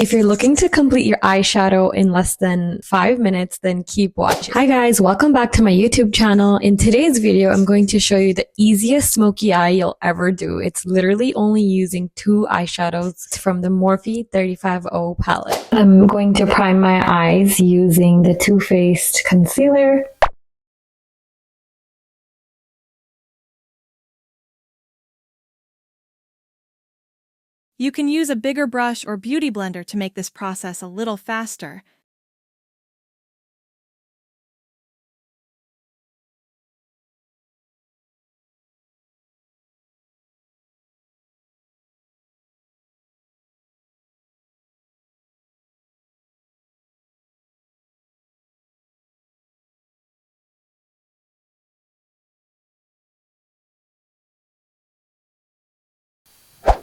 If you're looking to complete your eyeshadow in less than 5 minutes, then keep watching. Hi guys, welcome back to my YouTube channel. In today's video, I'm going to show you the easiest smoky eye you'll ever do. It's literally only using 2 eyeshadows from the Morphe 350 palette. I'm going to prime my eyes using the Too Faced concealer. You can use a bigger brush or beauty blender to make this process a little faster.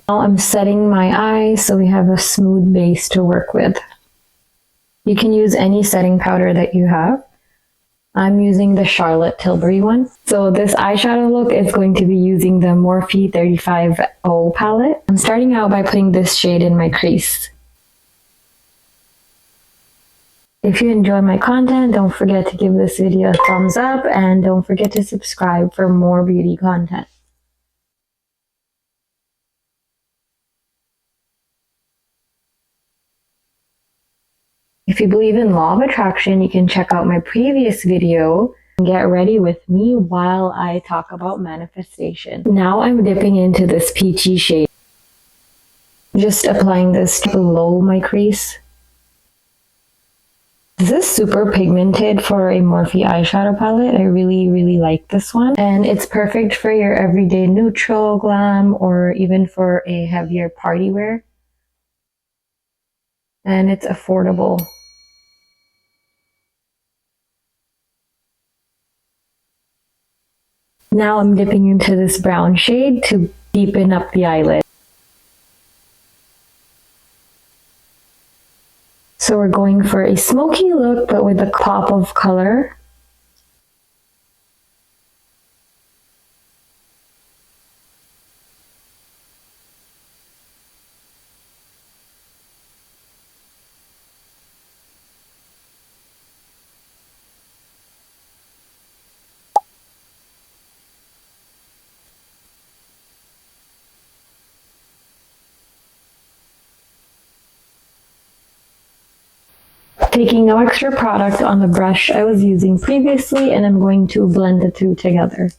Now I'm setting my eyes so we have a smooth base to work with. You can use any setting powder that you have. I'm using the Charlotte Tilbury one. So this eyeshadow look is going to be using the Morphe 350 palette. I'm starting out by putting this shade in my crease. If you enjoy my content, don't forget to give this video a thumbs up and don't forget to subscribe for more beauty content. If you believe in law of attraction, you can check out my previous video and get ready with me while I talk about manifestation. Now I'm dipping into this peachy shade. Just applying this below my crease. This is super pigmented for a Morphe eyeshadow palette. I really like this one. And it's perfect for your everyday neutral, glam, or even for a heavier party wear. And it's affordable. Now I'm dipping into this brown shade to deepen up the eyelid. So we're going for a smoky look, but with a pop of color. Taking no extra product on the brush I was using previously, and I'm going to blend the two together.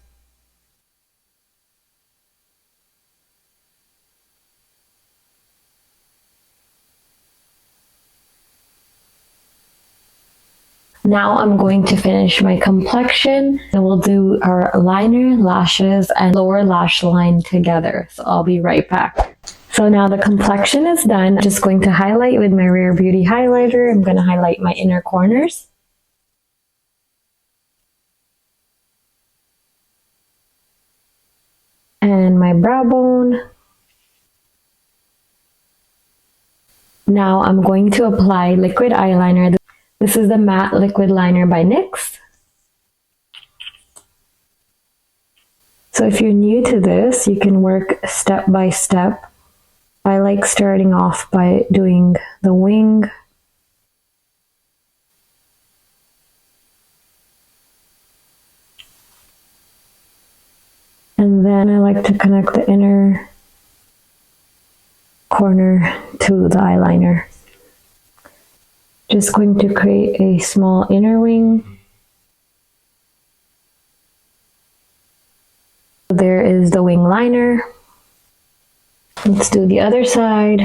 Now I'm going to finish my complexion, and we'll do our liner, lashes, and lower lash line together. So I'll be right back. So now the complexion is done. I'm just going to highlight with my Rare Beauty highlighter. I'm going to highlight my inner corners. And my brow bone. Now I'm going to apply liquid eyeliner. This is the matte liquid liner by NYX. So if you're new to this, you can work step by step. I like starting off by doing the wing. And then I like to connect the inner corner to the eyeliner. Just going to create a small inner wing. There is the wing liner. Let's do the other side.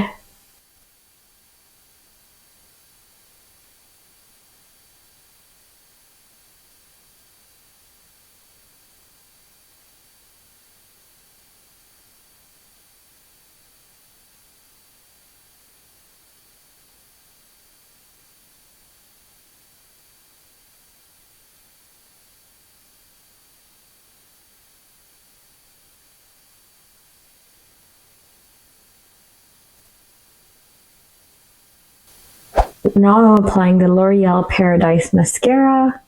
Now I'm applying the L'Oreal Paradise Mascara.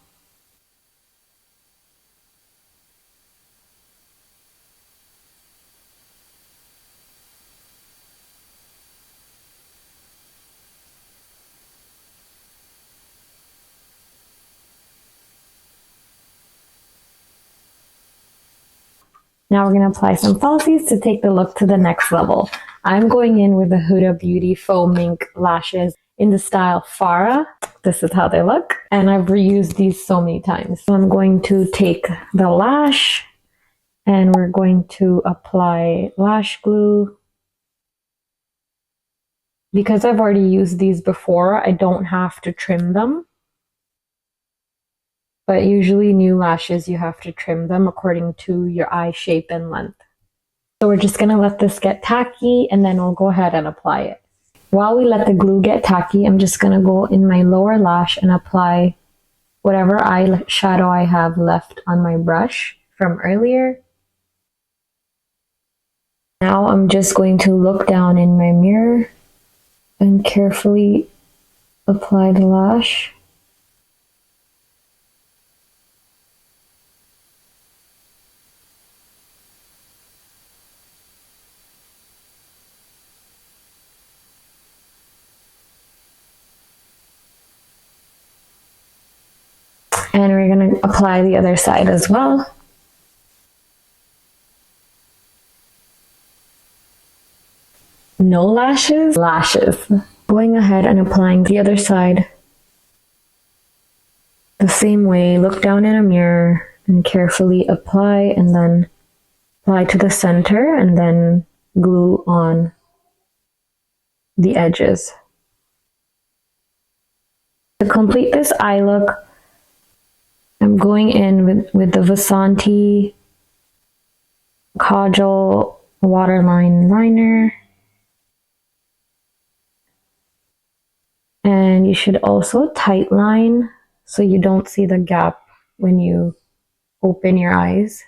Now we're going to apply some falsies to take the look to the next level. I'm going in with the Huda Beauty Faux Mink lashes in the style Farah. This is how they look. And I've reused these so many times. So I'm going to take the lash and we're going to apply lash glue. Because I've already used these before, I don't have to trim them. But usually new lashes, you have to trim them according to your eye shape and length. So we're just going to let this get tacky and then we'll go ahead and apply it. While we let the glue get tacky, I'm just going to go in my lower lash and apply whatever eyeshadow I have left on my brush from earlier. Now I'm just going to look down in my mirror and carefully apply the lash. And we're going to apply the other side as well. No lashes? Lashes. Going ahead and applying the other side the same way. Look down in a mirror and carefully apply and then apply to the center and then glue on the edges. To complete this eye look, I'm going in with the Vasanti Kajal Waterline Liner. And you should also tight line so you don't see the gap when you open your eyes.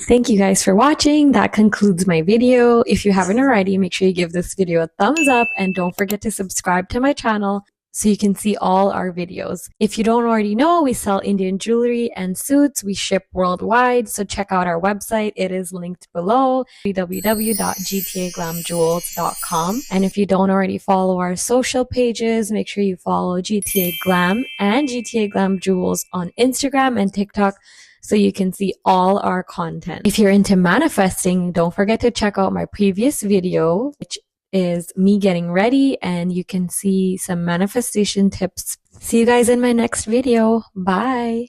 Thank you guys for watching. That concludes my video. If you haven't already, make sure you give this video a thumbs up and don't forget to subscribe to my channel so you can see all our videos. If you don't already know, we sell Indian jewelry and suits. We ship worldwide, so check out our website. It is linked below, www.gtaglamjewels.com. And if you don't already follow our social pages, make sure you follow GTA Glam and GTA Glam Jewels on Instagram and TikTok, so you can see all our content. If you're into manifesting, don't forget to check out my previous video, which is me getting ready, and you can see some manifestation tips. See you guys in my next video. Bye.